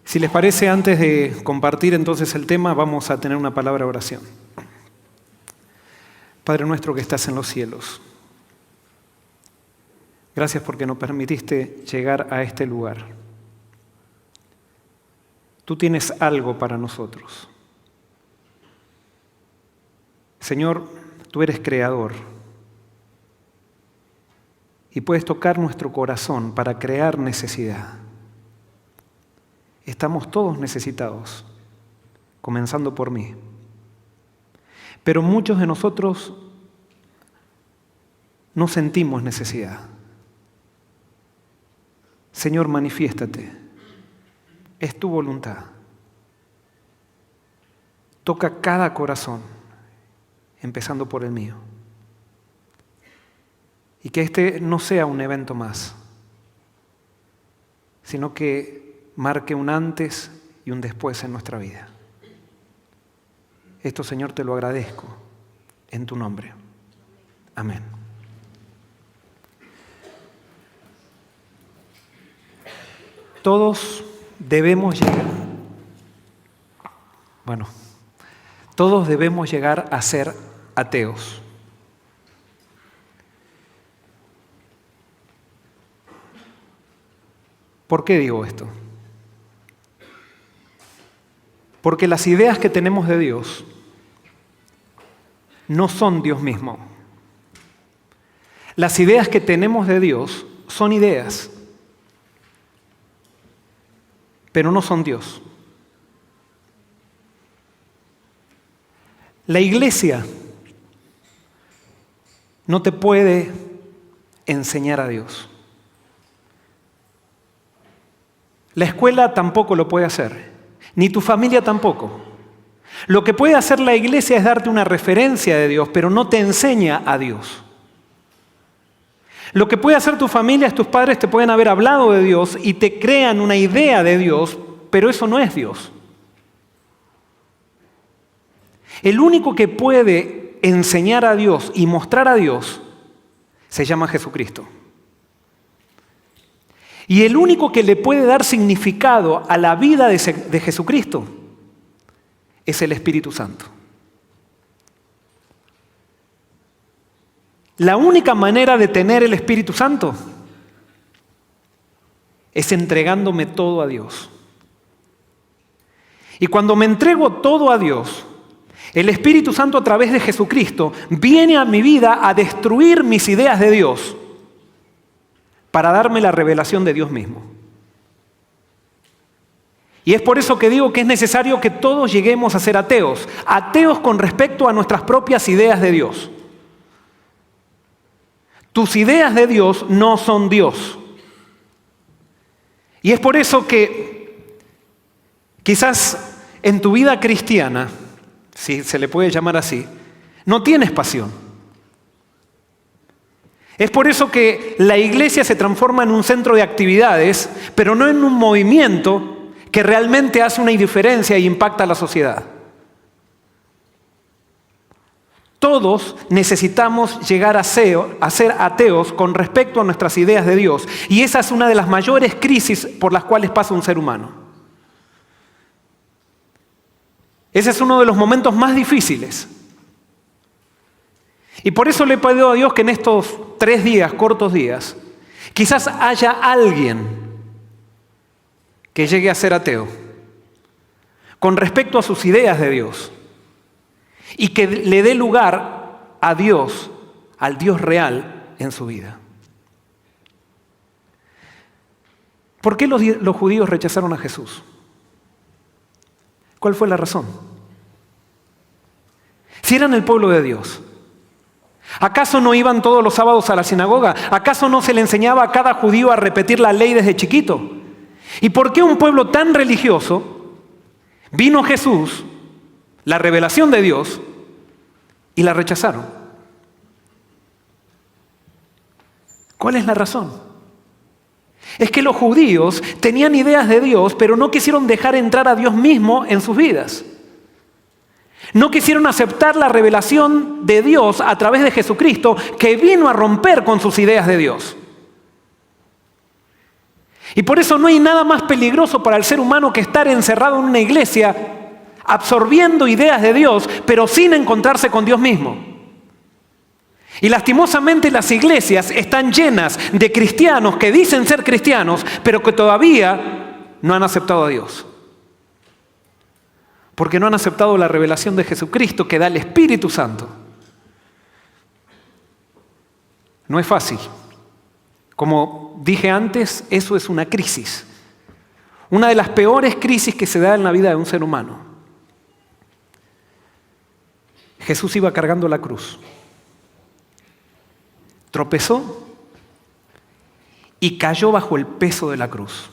Si les parece, antes de compartir entonces el tema, vamos a tener una palabra de oración. Padre nuestro que estás en los cielos, gracias porque nos permitiste llegar a este lugar. Tú tienes algo para nosotros. Señor, tú eres creador y puedes tocar nuestro corazón para crear necesidad. Estamos todos necesitados, comenzando por mí. Pero muchos de nosotros no sentimos necesidad. Señor, manifiéstate. Es tu voluntad. Toca cada corazón, empezando por el mío. Y que este no sea un evento más, sino que marque un antes y un después en nuestra vida. Esto, Señor, te lo agradezco en tu nombre. Amén. Todos debemos llegar a ser ateos. ¿Por qué digo esto? Porque las ideas que tenemos de Dios no son Dios mismo. Las ideas que tenemos de Dios son ideas, pero no son Dios. La iglesia no te puede enseñar a Dios. La escuela tampoco lo puede hacer. Ni tu familia tampoco. Lo que puede hacer la iglesia es darte una referencia de Dios, pero no te enseña a Dios. Lo que puede hacer tu familia es tus padres te pueden haber hablado de Dios y te crean una idea de Dios, pero eso no es Dios. El único que puede enseñar a Dios y mostrar a Dios se llama Jesucristo. Y el único que le puede dar significado a la vida de Jesucristo es el Espíritu Santo. La única manera de tener el Espíritu Santo es entregándome todo a Dios. Y cuando me entrego todo a Dios, el Espíritu Santo a través de Jesucristo viene a mi vida a destruir mis ideas de Dios para darme la revelación de Dios mismo. Y es por eso que digo que es necesario que todos lleguemos a ser ateos. Ateos con respecto a nuestras propias ideas de Dios. Tus ideas de Dios no son Dios. Y es por eso que quizás en tu vida cristiana, si se le puede llamar así, no tienes pasión. Es por eso que la iglesia se transforma en un centro de actividades, pero no en un movimiento que realmente hace una diferencia e impacta a la sociedad. Todos necesitamos llegar a ser ateos con respecto a nuestras ideas de Dios. Y esa es una de las mayores crisis por las cuales pasa un ser humano. Ese es uno de los momentos más difíciles. Y por eso le he pedido a Dios que en estos 3 días, cortos días, quizás haya alguien que llegue a ser ateo con respecto a sus ideas de Dios y que le dé lugar a Dios, al Dios real en su vida. ¿Por qué los judíos rechazaron a Jesús? ¿Cuál fue la razón? Si eran el pueblo de Dios, ¿acaso no iban todos los sábados a la sinagoga? ¿Acaso no se le enseñaba a cada judío a repetir la ley desde chiquito? ¿Y por qué un pueblo tan religioso vino Jesús, la revelación de Dios, y la rechazaron? ¿Cuál es la razón? Es que los judíos tenían ideas de Dios, pero no quisieron dejar entrar a Dios mismo en sus vidas. No quisieron aceptar la revelación de Dios a través de Jesucristo, que vino a romper con sus ideas de Dios. Y por eso no hay nada más peligroso para el ser humano que estar encerrado en una iglesia, absorbiendo ideas de Dios, pero sin encontrarse con Dios mismo. Y lastimosamente las iglesias están llenas de cristianos que dicen ser cristianos, pero que todavía no han aceptado a Dios. Porque no han aceptado la revelación de Jesucristo que da el Espíritu Santo. No es fácil. Como dije antes, eso es una crisis. Una de las peores crisis que se da en la vida de un ser humano. Jesús iba cargando la cruz. Tropezó y cayó bajo el peso de la cruz.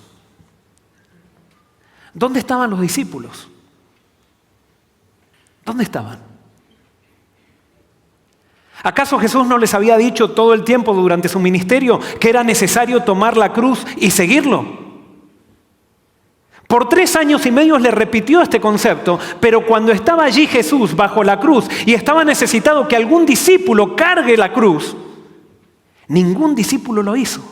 ¿Dónde estaban los discípulos? ¿Dónde estaban? ¿Acaso Jesús no les había dicho todo el tiempo durante su ministerio que era necesario tomar la cruz y seguirlo? Por 3 años y medio le repitió este concepto, pero cuando estaba allí Jesús bajo la cruz y estaba necesitado que algún discípulo cargue la cruz, ningún discípulo lo hizo.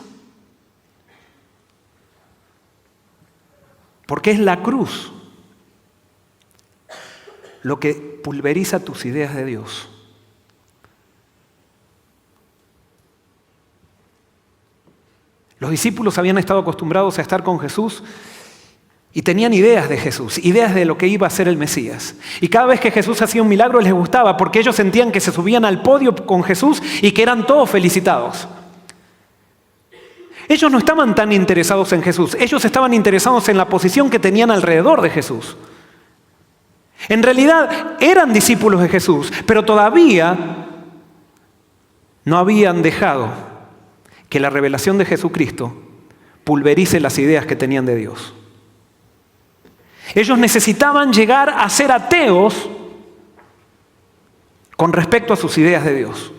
Porque es la cruz lo que pulveriza tus ideas de Dios. Los discípulos habían estado acostumbrados a estar con Jesús y tenían ideas de Jesús, ideas de lo que iba a ser el Mesías. Y cada vez que Jesús hacía un milagro les gustaba porque ellos sentían que se subían al podio con Jesús y que eran todos felicitados. Ellos no estaban tan interesados en Jesús, ellos estaban interesados en la posición que tenían alrededor de Jesús. En realidad eran discípulos de Jesús, pero todavía no habían dejado que la revelación de Jesucristo pulverice las ideas que tenían de Dios. Ellos necesitaban llegar a ser ateos con respecto a sus ideas de Dios.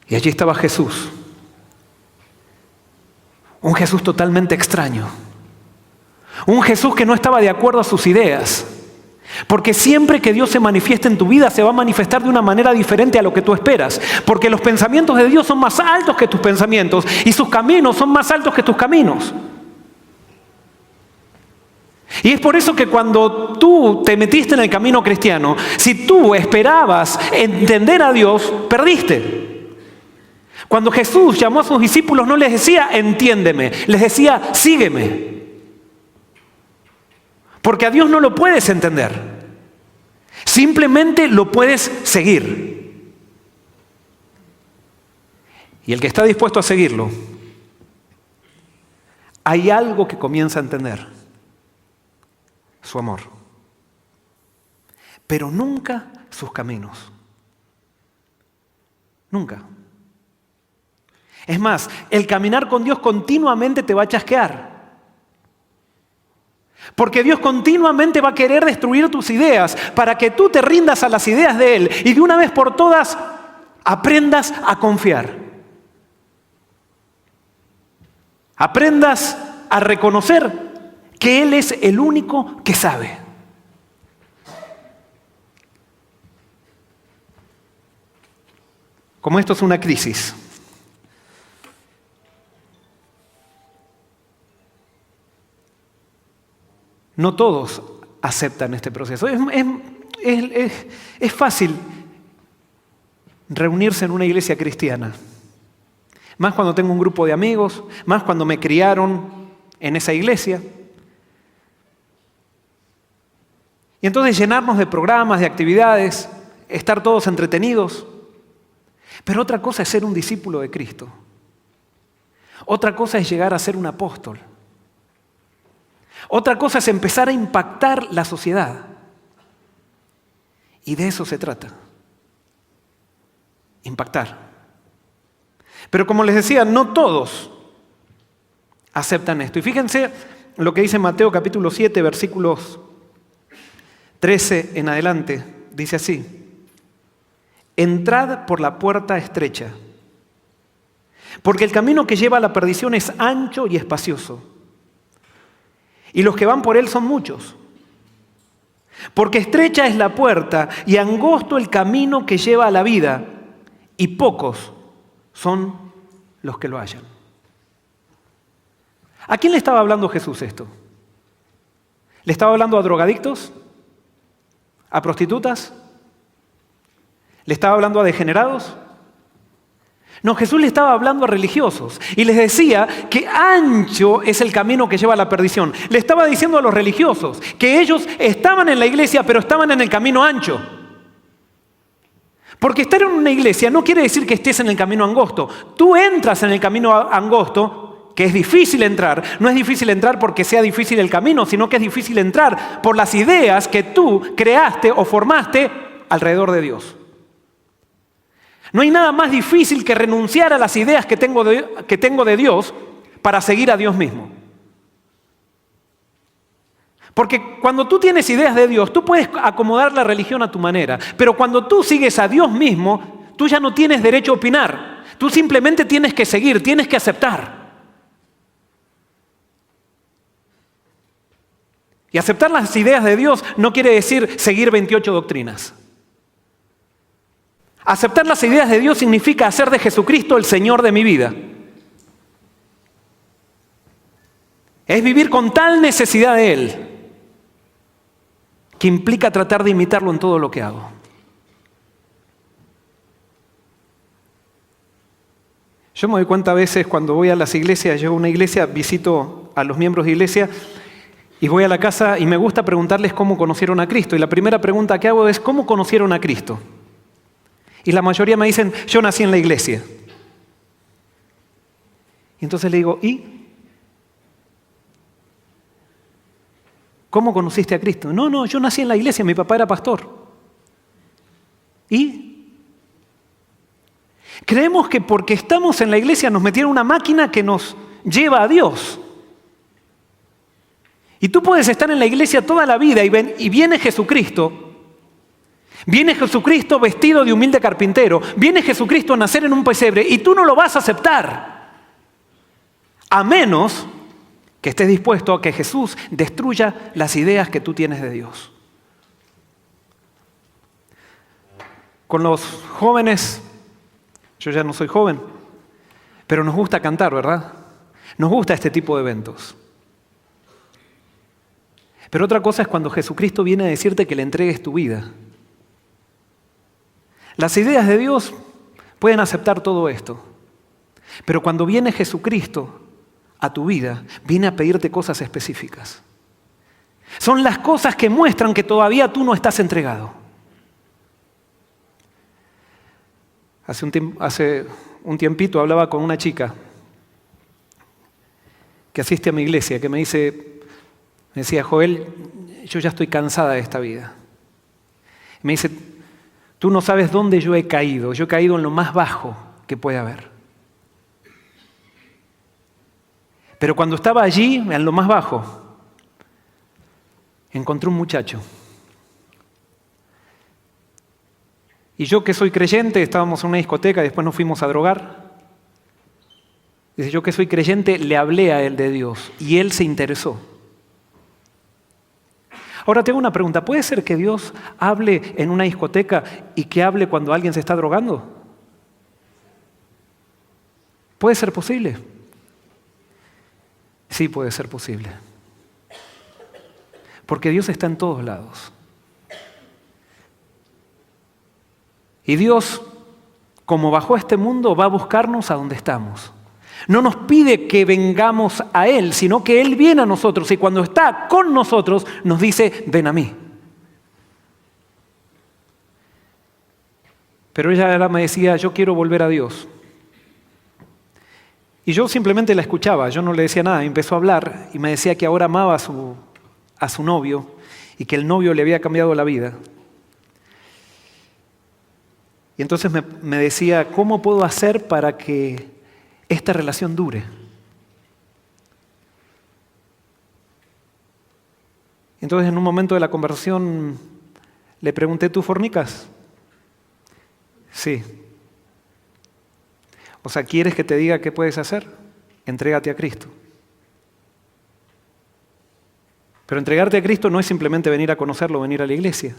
Y allí estaba Jesús, un Jesús totalmente extraño. Un Jesús que no estaba de acuerdo a sus ideas. Porque siempre que Dios se manifiesta en tu vida, se va a manifestar de una manera diferente a lo que tú esperas. Porque los pensamientos de Dios son más altos que tus pensamientos y sus caminos son más altos que tus caminos. Y es por eso que cuando tú te metiste en el camino cristiano, si tú esperabas entender a Dios, perdiste. Cuando Jesús llamó a sus discípulos, no les decía entiéndeme, les decía sígueme. Porque a Dios no lo puedes entender. Simplemente lo puedes seguir. Y el que está dispuesto a seguirlo, hay algo que comienza a entender. Su amor. Pero nunca sus caminos. Nunca. Es más, el caminar con Dios continuamente te va a chasquear. Porque Dios continuamente va a querer destruir tus ideas para que tú te rindas a las ideas de Él y de una vez por todas aprendas a confiar. Aprendas a reconocer que Él es el único que sabe. Como esto es una crisis, no todos aceptan este proceso. Es fácil reunirse en una iglesia cristiana. Más cuando tengo un grupo de amigos, más cuando me criaron en esa iglesia. Y entonces llenarnos de programas, de actividades, estar todos entretenidos. Pero otra cosa es ser un discípulo de Cristo. Otra cosa es llegar a ser un apóstol. Otra cosa es empezar a impactar la sociedad. Y de eso se trata. Impactar. Pero como les decía, no todos aceptan esto. Y fíjense lo que dice Mateo capítulo 7, versículos 13 en adelante. Dice así: entrad por la puerta estrecha, porque el camino que lleva a la perdición es ancho y espacioso, y los que van por él son muchos. Porque estrecha es la puerta y angosto el camino que lleva a la vida, y pocos son los que lo hallan. ¿A quién le estaba hablando Jesús esto? ¿Le estaba hablando a drogadictos? ¿A prostitutas? ¿Le estaba hablando a degenerados? No, Jesús le estaba hablando a religiosos y les decía que ancho es el camino que lleva a la perdición. Le estaba diciendo a los religiosos que ellos estaban en la iglesia, pero estaban en el camino ancho. Porque estar en una iglesia no quiere decir que estés en el camino angosto. Tú entras en el camino angosto, que es difícil entrar. No es difícil entrar porque sea difícil el camino, sino que es difícil entrar por las ideas que tú creaste o formaste alrededor de Dios. No hay nada más difícil que renunciar a las ideas que tengo de Dios para seguir a Dios mismo. Porque cuando tú tienes ideas de Dios, tú puedes acomodar la religión a tu manera. Pero cuando tú sigues a Dios mismo, tú ya no tienes derecho a opinar. Tú simplemente tienes que seguir, tienes que aceptar. Y aceptar las ideas de Dios no quiere decir seguir 28 doctrinas. Aceptar las ideas de Dios significa hacer de Jesucristo el Señor de mi vida. Es vivir con tal necesidad de Él que implica tratar de imitarlo en todo lo que hago. Yo me doy cuenta a veces cuando voy a las iglesias, llego a una iglesia, visito a los miembros de iglesia y voy a la casa y me gusta preguntarles cómo conocieron a Cristo. Y la primera pregunta que hago es, ¿cómo conocieron a Cristo? Y la mayoría me dicen, yo nací en la iglesia. Y entonces le digo, ¿y? ¿Cómo conociste a Cristo? No, yo nací en la iglesia, mi papá era pastor. ¿Y? Creemos que porque estamos en la iglesia nos metieron una máquina que nos lleva a Dios. Y tú puedes estar en la iglesia toda la vida y viene Jesucristo. Viene Jesucristo vestido de humilde carpintero. Viene Jesucristo a nacer en un pesebre y tú no lo vas a aceptar. A menos que estés dispuesto a que Jesús destruya las ideas que tú tienes de Dios. Con los jóvenes, yo ya no soy joven, pero nos gusta cantar, ¿verdad? Nos gusta este tipo de eventos. Pero otra cosa es cuando Jesucristo viene a decirte que le entregues tu vida. Las ideas de Dios pueden aceptar todo esto, pero cuando viene Jesucristo a tu vida, viene a pedirte cosas específicas. Son las cosas que muestran que todavía tú no estás entregado. Hace un tiempito hablaba con una chica que asiste a mi iglesia, que me decía, Joel, yo ya estoy cansada de esta vida. Me dice, tú no sabes dónde yo he caído en lo más bajo que puede haber. Pero cuando estaba allí, en lo más bajo, encontré un muchacho. Y yo que soy creyente, estábamos en una discoteca, después nos fuimos a drogar. Dice, yo que soy creyente, le hablé a él de Dios y él se interesó. Ahora tengo una pregunta, ¿puede ser que Dios hable en una discoteca y que hable cuando alguien se está drogando? ¿Puede ser posible? Sí, puede ser posible. Porque Dios está en todos lados. Y Dios, como bajó a este mundo, va a buscarnos a donde estamos. No nos pide que vengamos a Él, sino que Él viene a nosotros y cuando está con nosotros nos dice, ven a mí. Pero ella ahora me decía, yo quiero volver a Dios. Y yo simplemente la escuchaba, yo no le decía nada, empezó a hablar y me decía que ahora amaba a su novio y que el novio le había cambiado la vida. Y entonces me decía, ¿cómo puedo hacer para que esta relación dure? Entonces en un momento de la conversación le pregunté, ¿tú fornicas? Sí. O sea, ¿quieres que te diga qué puedes hacer? Entrégate a Cristo. Pero entregarte a Cristo no es simplemente venir a conocerlo, venir a la iglesia.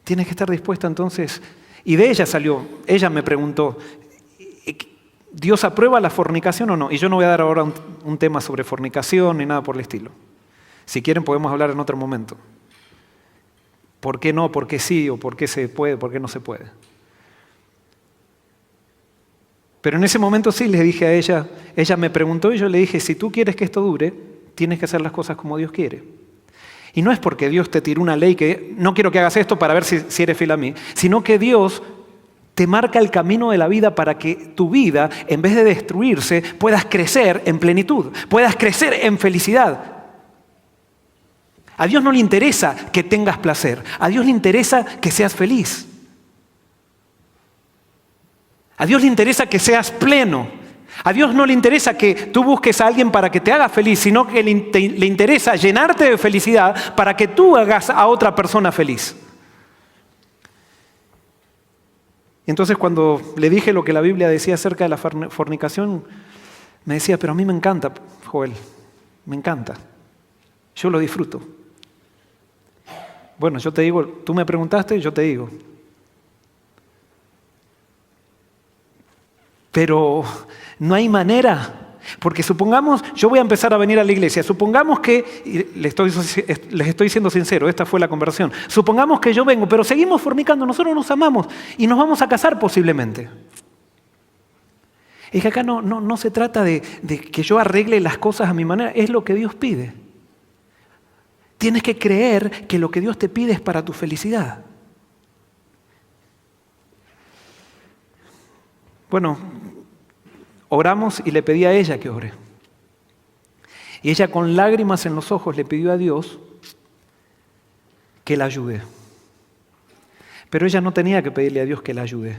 Tienes que estar dispuesta entonces. Y de ella salió, ella me preguntó, ¿Dios aprueba la fornicación o no? Y yo no voy a dar ahora un tema sobre fornicación ni nada por el estilo. Si quieren podemos hablar en otro momento. ¿Por qué no? ¿Por qué sí? ¿O por qué se puede? ¿Por qué no se puede? Pero en ese momento sí le dije a ella me preguntó y yo le dije, si tú quieres que esto dure, tienes que hacer las cosas como Dios quiere. Y no es porque Dios te tiró una ley que no quiero que hagas esto para ver si eres fiel a mí, sino que Dios te marca el camino de la vida para que tu vida, en vez de destruirse, puedas crecer en plenitud, puedas crecer en felicidad. A Dios no le interesa que tengas placer, a Dios le interesa que seas feliz. A Dios le interesa que seas pleno. A Dios no le interesa que tú busques a alguien para que te haga feliz, sino que le interesa llenarte de felicidad para que tú hagas a otra persona feliz. Y entonces cuando le dije lo que la Biblia decía acerca de la fornicación, me decía, pero a mí me encanta, Joel, me encanta. Yo lo disfruto. Bueno, yo te digo, tú me preguntaste, yo te digo. Pero no hay manera, porque supongamos, yo voy a empezar a venir a la iglesia, supongamos que, les estoy siendo sincero, esta fue la conversión, supongamos que yo vengo, pero seguimos fornicando, nosotros nos amamos y nos vamos a casar posiblemente. Es que acá no se trata de que yo arregle las cosas a mi manera, es lo que Dios pide. Tienes que creer que lo que Dios te pide es para tu felicidad. Bueno, oramos y le pedí a ella que ore. Y ella con lágrimas en los ojos le pidió a Dios que la ayude. Pero ella no tenía que pedirle a Dios que la ayude.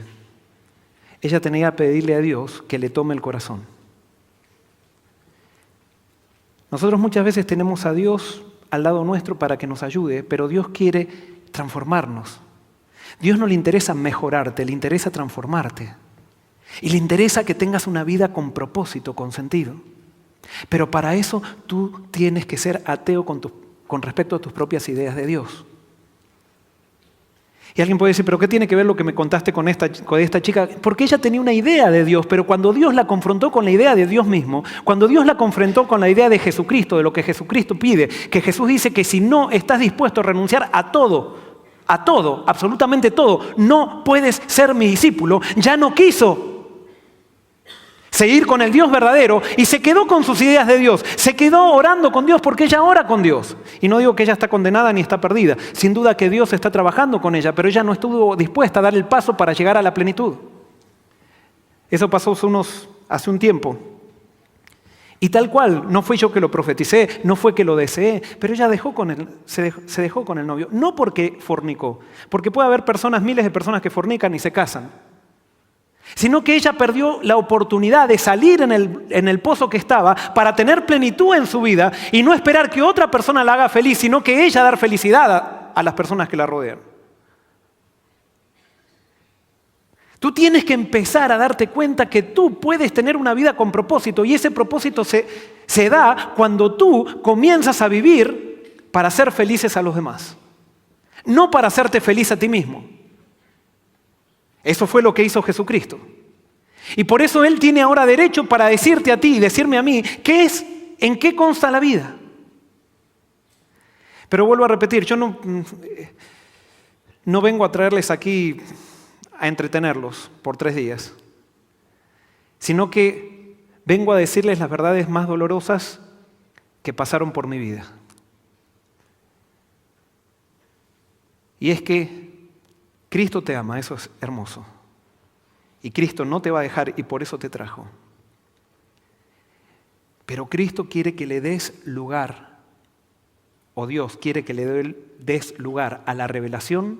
Ella tenía que pedirle a Dios que le tome el corazón. Nosotros muchas veces tenemos a Dios al lado nuestro para que nos ayude, pero Dios quiere transformarnos. Dios no le interesa mejorarte, le interesa transformarte. Y le interesa que tengas una vida con propósito, con sentido. Pero para eso tú tienes que ser ateo con respecto a tus propias ideas de Dios. Y alguien puede decir, ¿pero qué tiene que ver lo que me contaste con esta chica? Porque ella tenía una idea de Dios, pero cuando Dios la confrontó con la idea de Dios mismo, cuando Dios la confrontó con la idea de Jesucristo, de lo que Jesucristo pide, que Jesús dice que si no estás dispuesto a renunciar a todo, absolutamente todo, no puedes ser mi discípulo, ya no quiso seguir con el Dios verdadero y se quedó con sus ideas de Dios. Se quedó orando con Dios porque ella ora con Dios. Y no digo que ella está condenada ni está perdida. Sin duda que Dios está trabajando con ella, pero ella no estuvo dispuesta a dar el paso para llegar a la plenitud. Eso pasó hace un tiempo. Y tal cual, no fui yo que lo profeticé, no fue que lo deseé, pero ella se dejó con el novio. No porque fornicó, porque puede haber miles de personas que fornican y se casan. Sino que ella perdió la oportunidad de salir en el pozo que estaba para tener plenitud en su vida y no esperar que otra persona la haga feliz, sino que ella dar felicidad a las personas que la rodean. Tú tienes que empezar a darte cuenta que tú puedes tener una vida con propósito y ese propósito se da cuando tú comienzas a vivir para ser felices a los demás, no para hacerte feliz a ti mismo. Eso fue lo que hizo Jesucristo. Y por eso Él tiene ahora derecho para decirte a ti y decirme a mí, ¿en qué consta la vida? Pero vuelvo a repetir, yo no vengo a traerles aquí a entretenerlos por 3 días, sino que vengo a decirles las verdades más dolorosas que pasaron por mi vida. Y es que Cristo te ama, eso es hermoso. Y Cristo no te va a dejar y por eso te trajo. Pero Cristo quiere que le des lugar, o Dios quiere que le des lugar a la revelación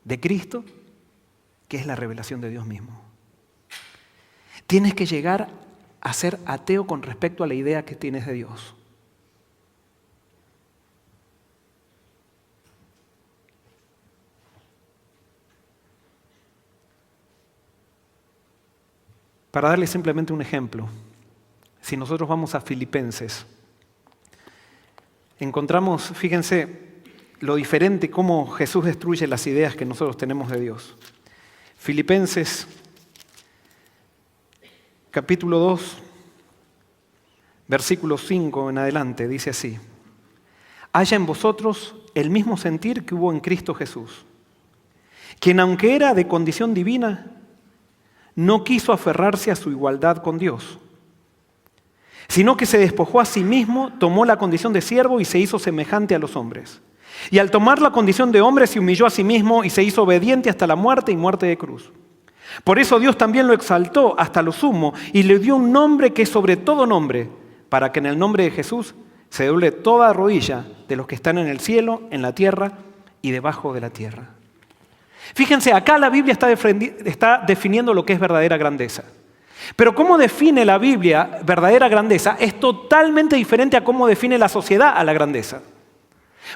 de Cristo, que es la revelación de Dios mismo. Tienes que llegar a ser ateo con respecto a la idea que tienes de Dios. Para darle simplemente un ejemplo, si nosotros vamos a Filipenses, encontramos, fíjense, lo diferente, cómo Jesús destruye las ideas que nosotros tenemos de Dios. Filipenses capítulo 2, versículo 5 en adelante, dice así: haya en vosotros el mismo sentir que hubo en Cristo Jesús, quien aunque era de condición divina, no quiso aferrarse a su igualdad con Dios, sino que se despojó a sí mismo, tomó la condición de siervo y se hizo semejante a los hombres. Y al tomar la condición de hombre se humilló a sí mismo y se hizo obediente hasta la muerte y muerte de cruz. Por eso Dios también lo exaltó hasta lo sumo y le dio un nombre que es sobre todo nombre, para que en el nombre de Jesús se doble toda rodilla de los que están en el cielo, en la tierra y debajo de la tierra. Fíjense, acá la Biblia está definiendo lo que es verdadera grandeza. Pero cómo define la Biblia verdadera grandeza es totalmente diferente a cómo define la sociedad a la grandeza.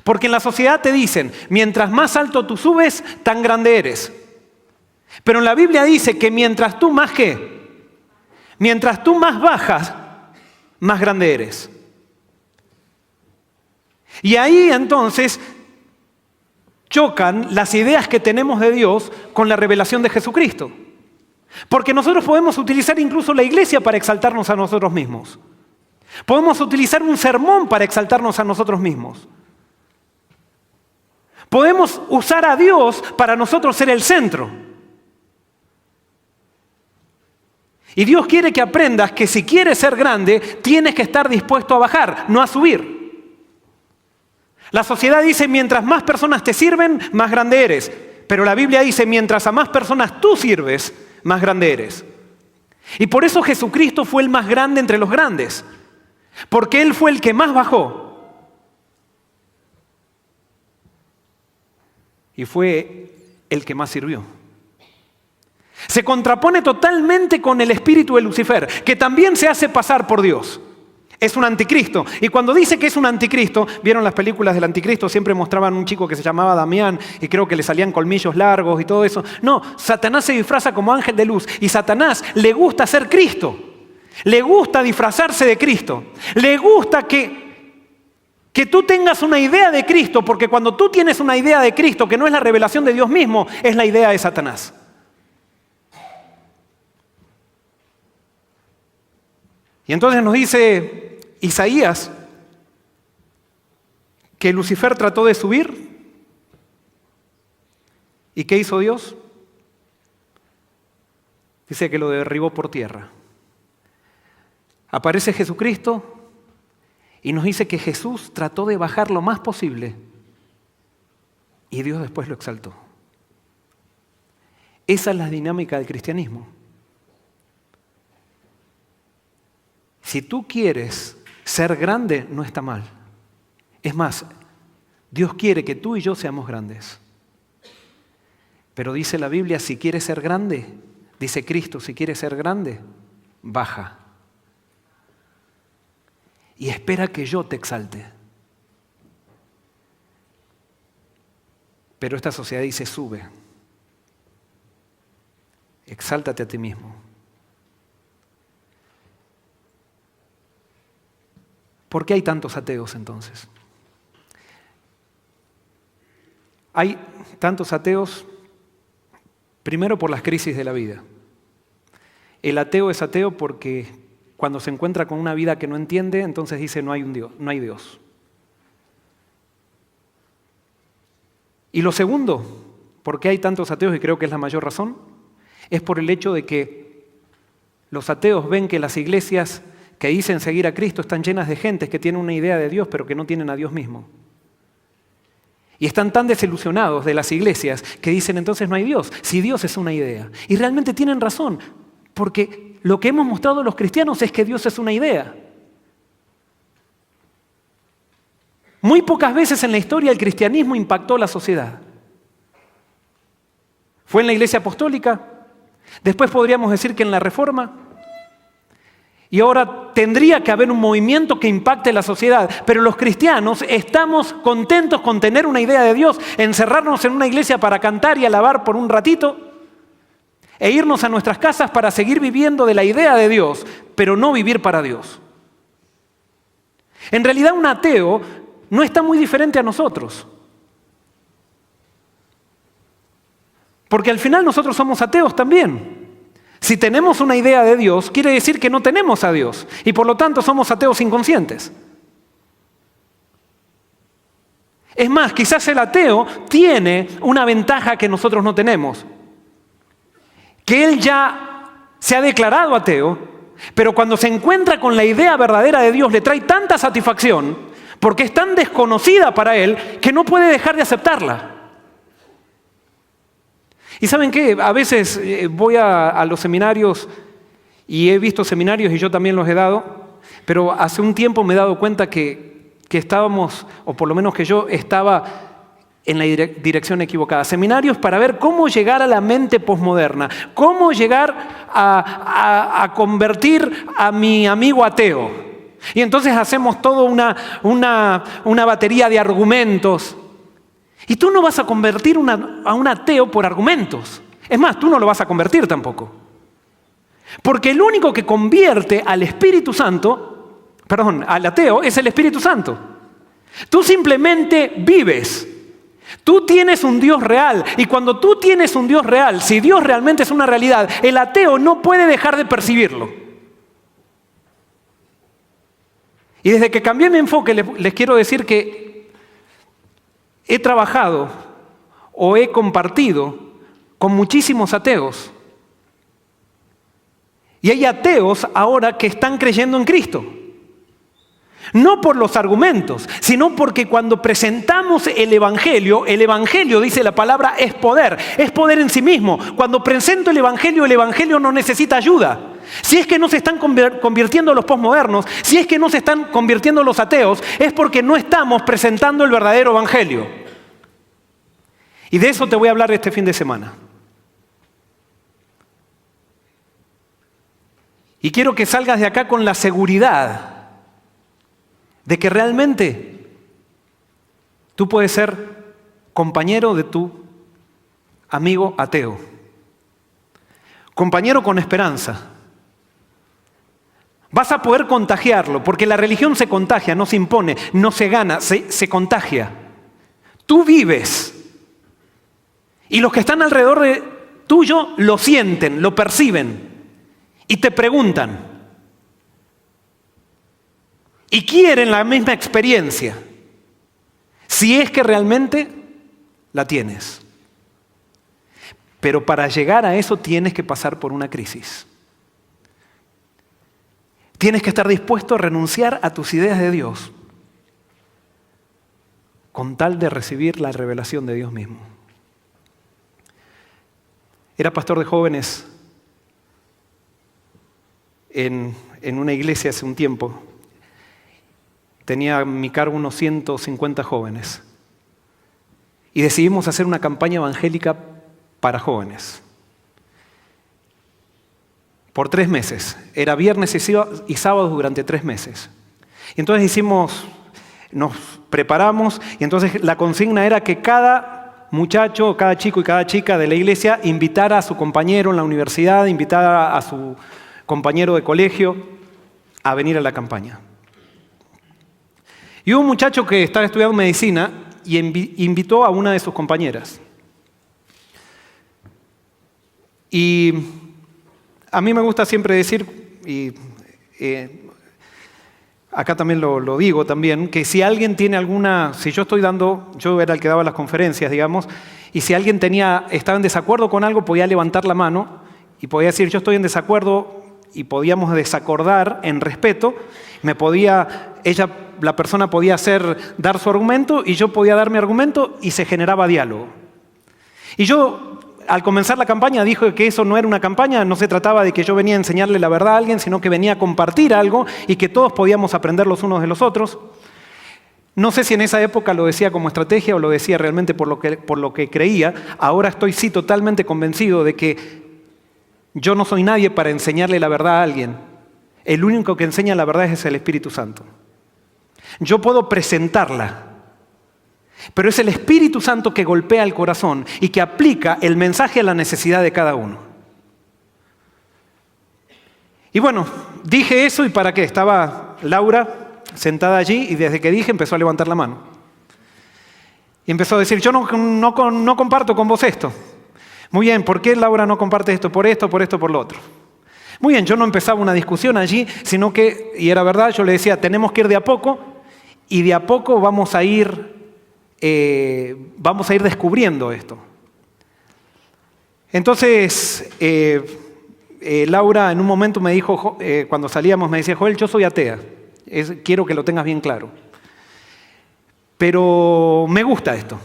Porque en la sociedad te dicen, mientras más alto tú subes, tan grande eres. Pero en la Biblia dice que mientras tú más ¿qué? Mientras tú más bajas, más grande eres. Y ahí entonces chocan las ideas que tenemos de Dios con la revelación de Jesucristo. Porque nosotros podemos utilizar incluso la iglesia para exaltarnos a nosotros mismos. Podemos utilizar un sermón para exaltarnos a nosotros mismos. Podemos usar a Dios para nosotros ser el centro. Y Dios quiere que aprendas que si quieres ser grande, tienes que estar dispuesto a bajar, no a subir. La sociedad dice, mientras más personas te sirven, más grande eres. Pero la Biblia dice, mientras a más personas tú sirves, más grande eres. Y por eso Jesucristo fue el más grande entre los grandes. Porque Él fue el que más bajó. Y fue el que más sirvió. Se contrapone totalmente con el espíritu de Lucifer, que también se hace pasar por Dios. Es un anticristo. Y cuando dice que es un anticristo, ¿vieron las películas del anticristo? Siempre mostraban un chico que se llamaba Damián y creo que le salían colmillos largos y todo eso. No, Satanás se disfraza como ángel de luz y Satanás le gusta ser Cristo. Le gusta disfrazarse de Cristo. Le gusta que tú tengas una idea de Cristo, porque cuando tú tienes una idea de Cristo que no es la revelación de Dios mismo, es la idea de Satanás. Y entonces nos dice Isaías que Lucifer trató de subir. ¿Y qué hizo Dios? Dice que lo derribó por tierra. Aparece Jesucristo y nos dice que Jesús trató de bajar lo más posible y Dios después lo exaltó. Esa es la dinámica del cristianismo. Si tú quieres ser grande, no está mal. Es más, Dios quiere que tú y yo seamos grandes. Pero dice la Biblia, si quieres ser grande, dice Cristo, si quieres ser grande, baja. Y espera que yo te exalte. Pero esta sociedad dice, sube. Exáltate a ti mismo. ¿Por qué hay tantos ateos entonces? Hay tantos ateos, primero por las crisis de la vida. El ateo es ateo porque cuando se encuentra con una vida que no entiende, entonces dice no hay un Dios, no hay Dios. Y lo segundo, ¿por qué hay tantos ateos? Y creo que es la mayor razón, es por el hecho de que los ateos ven que las iglesias que dicen seguir a Cristo están llenas de gentes que tienen una idea de Dios, pero que no tienen a Dios mismo. Y están tan desilusionados de las iglesias que dicen entonces no hay Dios, si Dios es una idea. Y realmente tienen razón, porque lo que hemos mostrado los cristianos es que Dios es una idea. Muy pocas veces en la historia el cristianismo impactó la sociedad. Fue en la Iglesia Apostólica, después podríamos decir que en la Reforma, y ahora tendría que haber un movimiento que impacte la sociedad. Pero los cristianos estamos contentos con tener una idea de Dios, encerrarnos en una iglesia para cantar y alabar por un ratito e irnos a nuestras casas para seguir viviendo de la idea de Dios, pero no vivir para Dios. En realidad un ateo no está muy diferente a nosotros. Porque al final nosotros somos ateos también. Si tenemos una idea de Dios, quiere decir que no tenemos a Dios y por lo tanto somos ateos inconscientes. Es más, quizás el ateo tiene una ventaja que nosotros no tenemos, que él ya se ha declarado ateo, pero cuando se encuentra con la idea verdadera de Dios le trae tanta satisfacción porque es tan desconocida para él que no puede dejar de aceptarla. Y ¿saben qué? A veces voy a los seminarios y he visto seminarios y yo también los he dado, pero hace un tiempo me he dado cuenta que estábamos, o por lo menos que yo estaba en la dirección equivocada. Seminarios para ver cómo llegar a la mente posmoderna, cómo llegar a convertir a mi amigo ateo. Y entonces hacemos toda una batería de argumentos. Y tú no vas a convertir a un ateo por argumentos. Es más, tú no lo vas a convertir tampoco. Porque el único que convierte al ateo es el Espíritu Santo. Tú simplemente vives. Tú tienes un Dios real. Y cuando tú tienes un Dios real, si Dios realmente es una realidad, el ateo no puede dejar de percibirlo. Y desde que cambié mi enfoque, les quiero decir que he trabajado o he compartido con muchísimos ateos. Y hay ateos ahora que están creyendo en Cristo. No por los argumentos, sino porque cuando presentamos el Evangelio, dice la palabra, es poder en sí mismo. Cuando presento el Evangelio no necesita ayuda. Si es que no se están convirtiendo los posmodernos, si es que no se están convirtiendo los ateos, es porque no estamos presentando el verdadero Evangelio. Y de eso te voy a hablar este fin de semana. Y quiero que salgas de acá con la seguridad de que realmente tú puedes ser compañero de tu amigo ateo. Compañero con esperanza. Vas a poder contagiarlo, porque la religión se contagia, no se impone, no se gana, se contagia. Tú vives. Y los que están alrededor de tuyo lo sienten, lo perciben. Y te preguntan. Y quieren la misma experiencia. Si es que realmente la tienes. Pero para llegar a eso tienes que pasar por una crisis. Tienes que estar dispuesto a renunciar a tus ideas de Dios con tal de recibir la revelación de Dios mismo. Era pastor de jóvenes en una iglesia hace un tiempo. Tenía a mi cargo unos 150 jóvenes. Y decidimos hacer una campaña evangélica para jóvenes. Por 3 meses. Era viernes y sábados durante 3 meses. Y entonces nos preparamos y entonces la consigna era que cada muchacho, cada chico y cada chica de la iglesia invitara a su compañero en la universidad, invitara a su compañero de colegio a venir a la campaña. Y hubo un muchacho que estaba estudiando medicina y invitó a una de sus compañeras. Y a mí me gusta siempre decir, y acá también lo digo también, que si alguien tiene si yo era el que daba las conferencias, digamos, y si alguien estaba en desacuerdo con algo, podía levantar la mano y podía decir, yo estoy en desacuerdo, y podíamos desacordar en respeto, la persona podía dar su argumento y yo podía dar mi argumento y se generaba diálogo. Y yo, al comenzar la campaña, dije que eso no era una campaña, no se trataba de que yo venía a enseñarle la verdad a alguien, sino que venía a compartir algo y que todos podíamos aprender los unos de los otros. No sé si en esa época lo decía como estrategia o lo decía realmente por lo que creía. Ahora estoy totalmente convencido de que yo no soy nadie para enseñarle la verdad a alguien. El único que enseña la verdad es el Espíritu Santo. Yo puedo presentarla, pero es el Espíritu Santo que golpea el corazón y que aplica el mensaje a la necesidad de cada uno. Y bueno, dije eso y ¿para qué? Estaba Laura sentada allí y desde que dije empezó a levantar la mano. Y empezó a decir, yo no comparto con vos esto. Muy bien, ¿por qué Laura no comparte esto? Por esto, por lo otro. Muy bien, yo no empezaba una discusión allí, sino que, y era verdad, yo le decía, tenemos que ir de a poco, y de a poco vamos a ir descubriendo esto. Entonces, Laura en un momento me dijo, cuando salíamos, me decía, Joel, yo soy atea, quiero que lo tengas bien claro. Pero me gusta esto.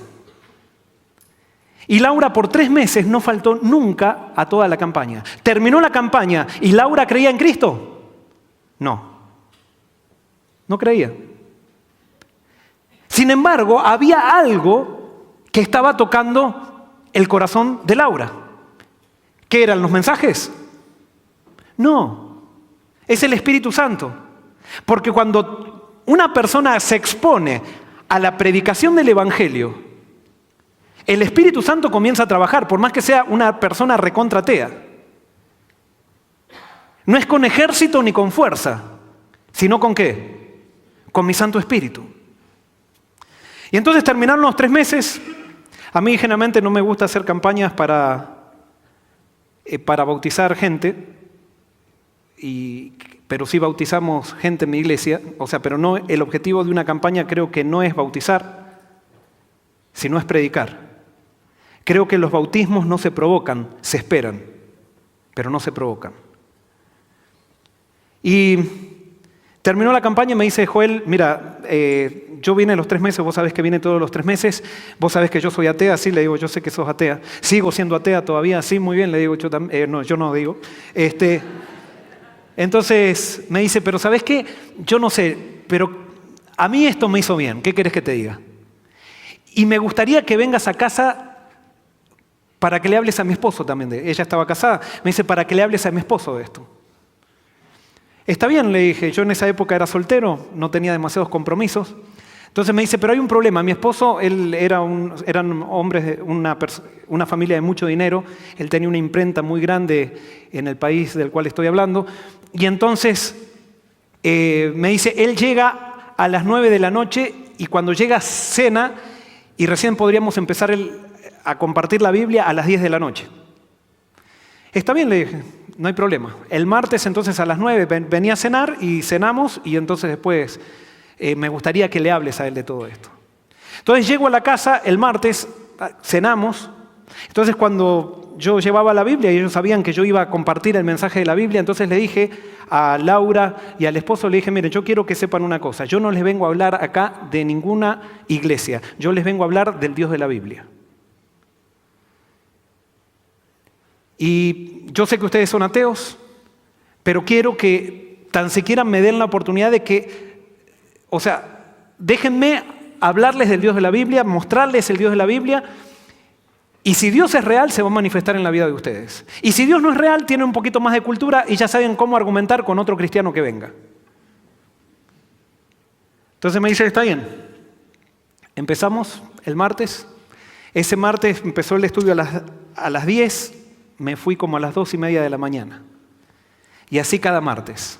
Y Laura por 3 meses no faltó nunca a toda la campaña. Terminó la campaña y Laura creía en Cristo. No creía. Sin embargo, había algo que estaba tocando el corazón de Laura. ¿Qué eran los mensajes? No, es el Espíritu Santo. Porque cuando una persona se expone a la predicación del Evangelio, el Espíritu Santo comienza a trabajar, por más que sea una persona recontratea. No es con ejército ni con fuerza, sino ¿con qué? Con mi Santo Espíritu. Y entonces terminaron los 3 meses. A mí generalmente no me gusta hacer campañas para bautizar gente, pero sí bautizamos gente en mi iglesia. Pero no, el objetivo de una campaña creo que no es bautizar, sino es predicar. Creo que los bautismos no se provocan, se esperan, pero no se provocan. Y terminó la campaña y me dice, Joel, mira, yo vine los 3 meses, vos sabés que vine todos los 3 meses, vos sabés que yo soy atea, sí, le digo, yo sé que sos atea, sigo siendo atea todavía, sí, muy bien, le digo, yo no digo. Entonces me dice, pero ¿sabés qué? Yo no sé, pero a mí esto me hizo bien, ¿qué querés que te diga? Y me gustaría que vengas a casa para que le hables a mi esposo también. Ella estaba casada. Me dice, para que le hables a mi esposo de esto. Está bien, le dije. Yo en esa época era soltero, no tenía demasiados compromisos. Entonces me dice, pero hay un problema. Mi esposo, eran hombres de una familia de mucho dinero. Él tenía una imprenta muy grande en el país del cual estoy hablando. Y entonces me dice, él llega a las 9 de la noche y cuando llega cena y recién podríamos empezar a compartir la Biblia a las 10 de la noche. Está bien, le dije, no hay problema. El martes entonces a las 9 venía a cenar y cenamos y entonces después me gustaría que le hables a él de todo esto. Entonces llego a la casa el martes, cenamos. Entonces cuando yo llevaba la Biblia y ellos sabían que yo iba a compartir el mensaje de la Biblia, entonces le dije a Laura y al esposo, le dije, miren, yo quiero que sepan una cosa, yo no les vengo a hablar acá de ninguna iglesia, yo les vengo a hablar del Dios de la Biblia. Y yo sé que ustedes son ateos, pero quiero que tan siquiera me den la oportunidad de que, déjenme hablarles del Dios de la Biblia, mostrarles el Dios de la Biblia, y si Dios es real, se va a manifestar en la vida de ustedes. Y si Dios no es real, tienen un poquito más de cultura y ya saben cómo argumentar con otro cristiano que venga. Entonces me dice, está bien. Empezamos el martes. Ese martes empezó el estudio a las 10. Me fui como a las 2:30 de la mañana. Y así cada martes.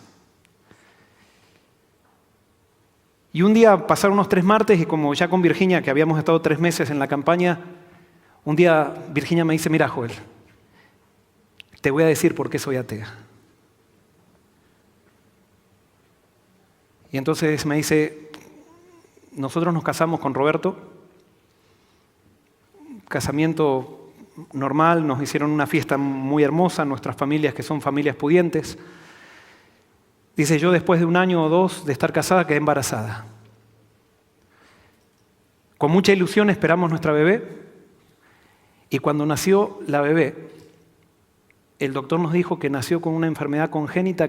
Y un día pasaron unos 3 martes y como ya con Virginia, que habíamos estado 3 meses en la campaña, un día Virginia me dice, mira Joel, te voy a decir por qué soy atea. Y entonces me dice, nosotros nos casamos con Roberto, casamiento normal, nos hicieron una fiesta muy hermosa, nuestras familias que son familias pudientes. Dice, yo después de 1 año o 2 de estar casada quedé embarazada. Con mucha ilusión esperamos nuestra bebé y cuando nació la bebé, el doctor nos dijo que nació con una enfermedad congénita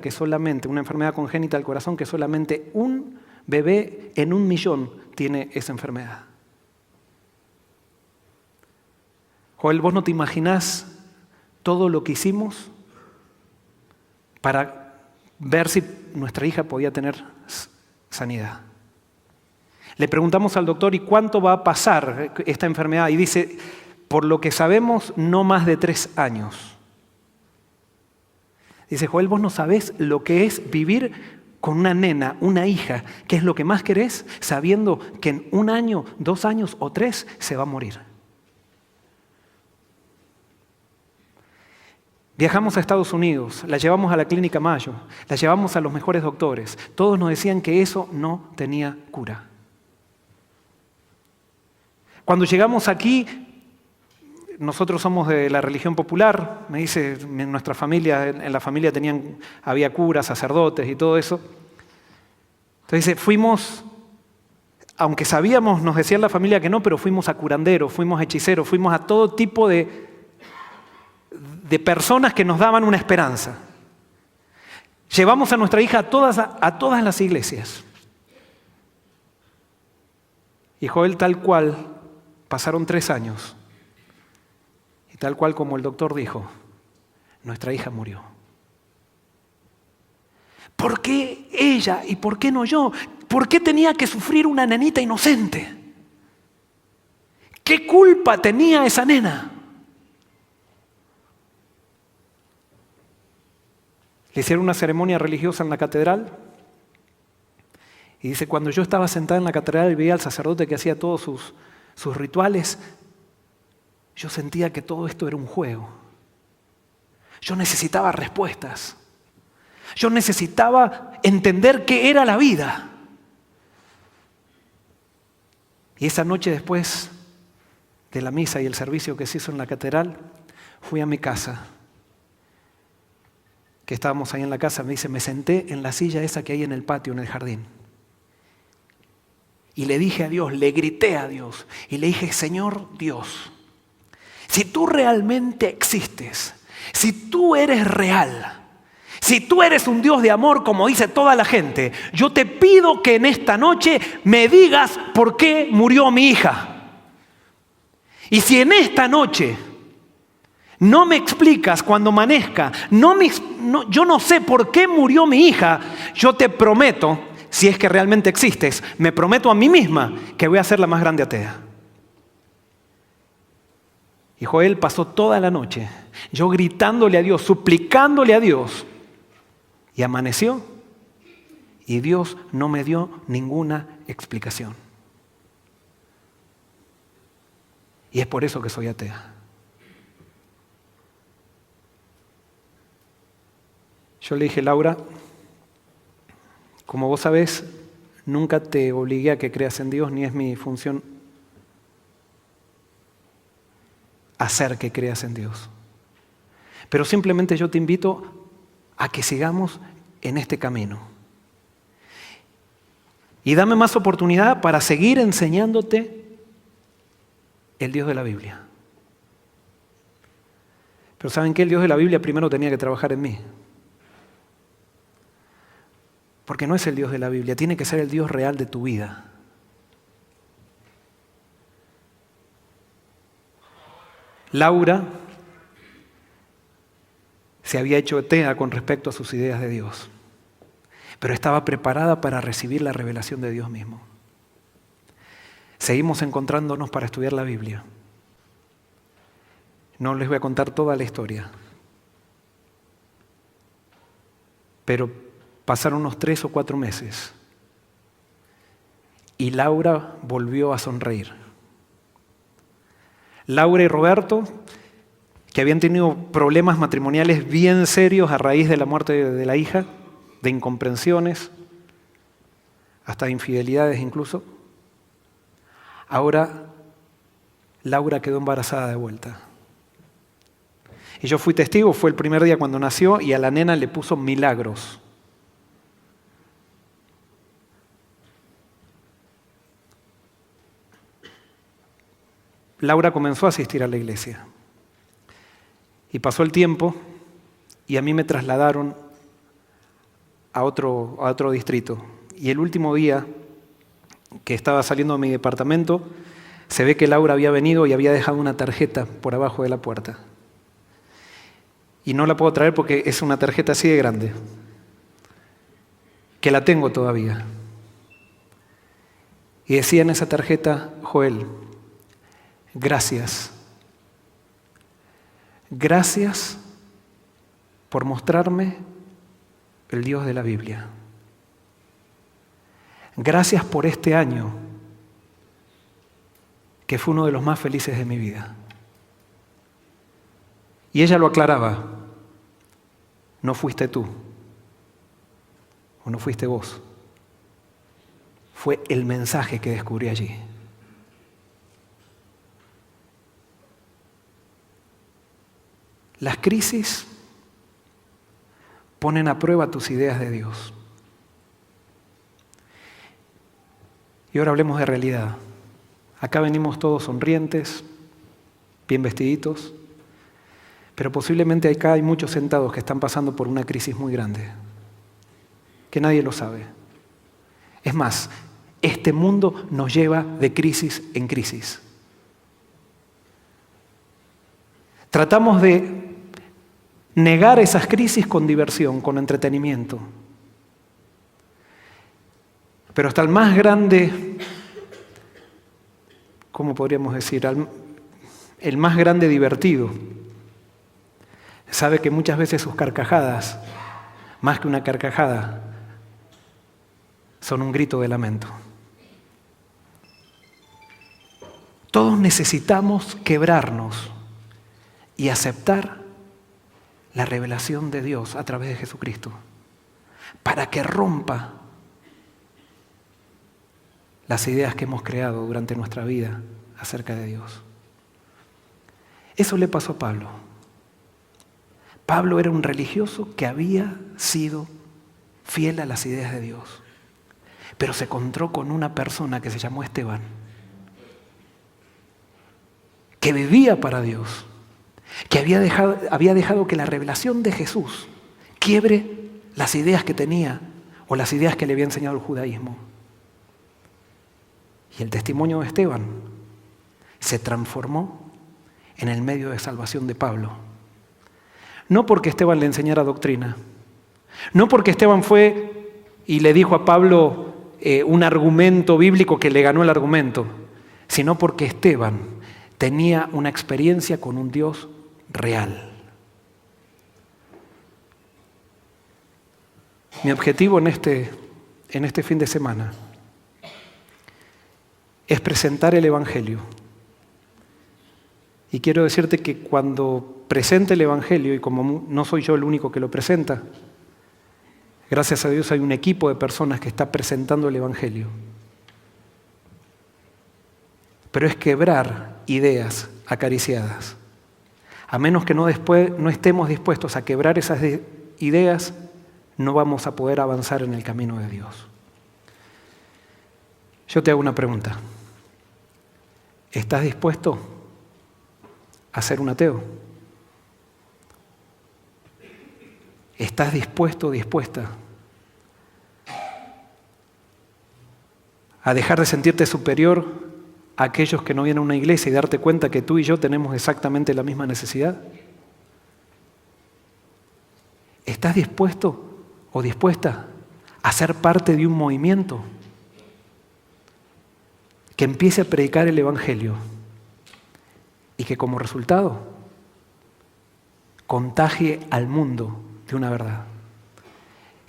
una enfermedad congénita del corazón que solamente un bebé en 1.000.000 tiene esa enfermedad. Joel, vos no te imaginás todo lo que hicimos para ver si nuestra hija podía tener sanidad. Le preguntamos al doctor, ¿y cuánto va a pasar esta enfermedad? Y dice, por lo que sabemos, no más de 3 años. Dice, Joel, vos no sabés lo que es vivir con una nena, una hija, que es lo que más querés, sabiendo que en 1 año, 2 años o 3 se va a morir. Viajamos a Estados Unidos, la llevamos a la Clínica Mayo, la llevamos a los mejores doctores. Todos nos decían que eso no tenía cura. Cuando llegamos aquí, nosotros somos de la religión popular, me dice, en nuestra familia, en la familia había curas, sacerdotes y todo eso. Entonces dice, fuimos, aunque sabíamos, nos decían la familia que no, pero fuimos a curanderos, fuimos a hechiceros, fuimos a todo tipo de personas que nos daban una esperanza. Llevamos a nuestra hija a todas las iglesias. Y Joel, tal cual, pasaron 3 años. Y tal cual como el doctor dijo, nuestra hija murió. ¿Por qué ella y por qué no yo? ¿Por qué tenía que sufrir una nenita inocente? ¿Qué culpa tenía esa nena? Le hicieron una ceremonia religiosa en la catedral. Y dice, cuando yo estaba sentada en la catedral y veía al sacerdote que hacía todos sus rituales, yo sentía que todo esto era un juego. Yo necesitaba respuestas. Yo necesitaba entender qué era la vida. Y esa noche, después de la misa y el servicio que se hizo en la catedral, fui a mi casa. Que estábamos ahí en la casa, me dice, me senté en la silla esa que hay en el patio, en el jardín. Y le dije a Dios, le grité a Dios, y le dije, Señor Dios, si tú realmente existes, si tú eres real, si tú eres un Dios de amor, como dice toda la gente, yo te pido que en esta noche me digas por qué murió mi hija. Y si en esta noche no me explicas cuando amanezca, yo no sé por qué murió mi hija, yo te prometo, si es que realmente existes, me prometo a mí misma que voy a ser la más grande atea. Y Joel pasó toda la noche, yo gritándole a Dios, suplicándole a Dios, y amaneció, y Dios no me dio ninguna explicación. Y es por eso que soy atea. Yo le dije, Laura, como vos sabés, nunca te obligué a que creas en Dios, ni es mi función hacer que creas en Dios. Pero simplemente yo te invito a que sigamos en este camino. Y dame más oportunidad para seguir enseñándote el Dios de la Biblia. Pero ¿saben qué? El Dios de la Biblia primero tenía que trabajar en mí. Porque no es el Dios de la Biblia, tiene que ser el Dios real de tu vida. Laura se había hecho atea con respecto a sus ideas de Dios, pero estaba preparada para recibir la revelación de Dios mismo. Seguimos encontrándonos para estudiar la Biblia. No les voy a contar toda la historia, pero pasaron unos 3 o 4 meses y Laura volvió a sonreír. Laura y Roberto, que habían tenido problemas matrimoniales bien serios a raíz de la muerte de la hija, de incomprensiones, hasta de infidelidades incluso, ahora Laura quedó embarazada de vuelta. Y yo fui testigo, fue el primer día cuando nació y a la nena le puso Milagros. Laura comenzó a asistir a la iglesia. Y pasó el tiempo y a mí me trasladaron a otro distrito. Y el último día que estaba saliendo de mi departamento, se ve que Laura había venido y había dejado una tarjeta por abajo de la puerta. Y no la puedo traer porque es una tarjeta así de grande, que la tengo todavía. Y decía en esa tarjeta, Joel, gracias. Gracias por mostrarme el Dios de la Biblia. Gracias por este año, que fue uno de los más felices de mi vida. Y ella lo aclaraba. no fuiste tú o no fuiste vos. Fue el mensaje que descubrí allí. Las crisis ponen a prueba tus ideas de Dios. Y ahora hablemos de realidad. Acá venimos todos sonrientes, bien vestiditos, pero posiblemente acá hay muchos sentados que están pasando por una crisis muy grande, que nadie lo sabe. Es más, este mundo nos lleva de crisis en crisis. Tratamos de negar esas crisis con diversión, con entretenimiento. Pero hasta el más grande, ¿cómo podríamos decir? El más grande divertido sabe que muchas veces sus carcajadas, más que una carcajada, son un grito de lamento. Todos necesitamos quebrarnos y aceptar la revelación de Dios a través de Jesucristo para que rompa las ideas que hemos creado durante nuestra vida acerca de Dios. Eso le pasó a Pablo. Pablo era un religioso que había sido fiel a las ideas de Dios, pero se encontró con una persona que se llamó Esteban, que vivía para Dios, que había dejado que la revelación de Jesús quiebre las ideas que tenía o las ideas que le había enseñado el judaísmo. Y el testimonio de Esteban se transformó en el medio de salvación de Pablo. No porque Esteban le enseñara doctrina, no porque Esteban fue y le dijo a Pablo un argumento bíblico que le ganó el argumento, sino porque Esteban tenía una experiencia con un Dios real. Mi objetivo en este fin de semana es presentar el Evangelio. Y quiero decirte que cuando presente el Evangelio, y como no soy yo el único que lo presenta, gracias a Dios hay un equipo de personas que está presentando el Evangelio. Pero es quebrar ideas acariciadas. A menos que no estemos dispuestos a quebrar esas ideas, no vamos a poder avanzar en el camino de Dios. Yo te hago una pregunta. ¿Estás dispuesto a ser un ateo? ¿Estás dispuesto o dispuesta a dejar de sentirte superior a aquellos que no vienen a una iglesia y darte cuenta que tú y yo tenemos exactamente la misma necesidad? ¿Estás dispuesto o dispuesta a ser parte de un movimiento que empiece a predicar el Evangelio y que como resultado contagie al mundo de una verdad?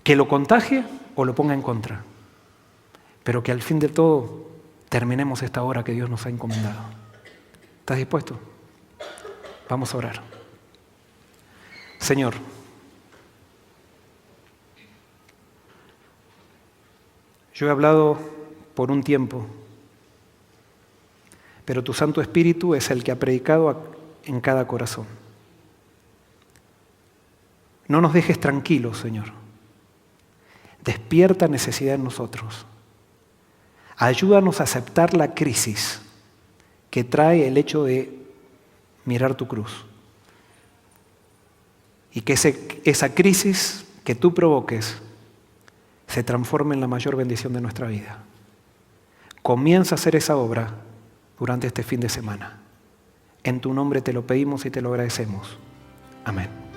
Que lo contagie o lo ponga en contra, pero que al fin de todo terminemos esta obra que Dios nos ha encomendado. ¿Estás dispuesto? Vamos a orar. Señor, yo he hablado por un tiempo, pero tu Santo Espíritu es el que ha predicado en cada corazón. No nos dejes tranquilos, Señor. Despierta necesidad en nosotros. Ayúdanos a aceptar la crisis que trae el hecho de mirar tu cruz. Y que esa crisis que tú provoques se transforme en la mayor bendición de nuestra vida. Comienza a hacer esa obra durante este fin de semana. En tu nombre te lo pedimos y te lo agradecemos. Amén.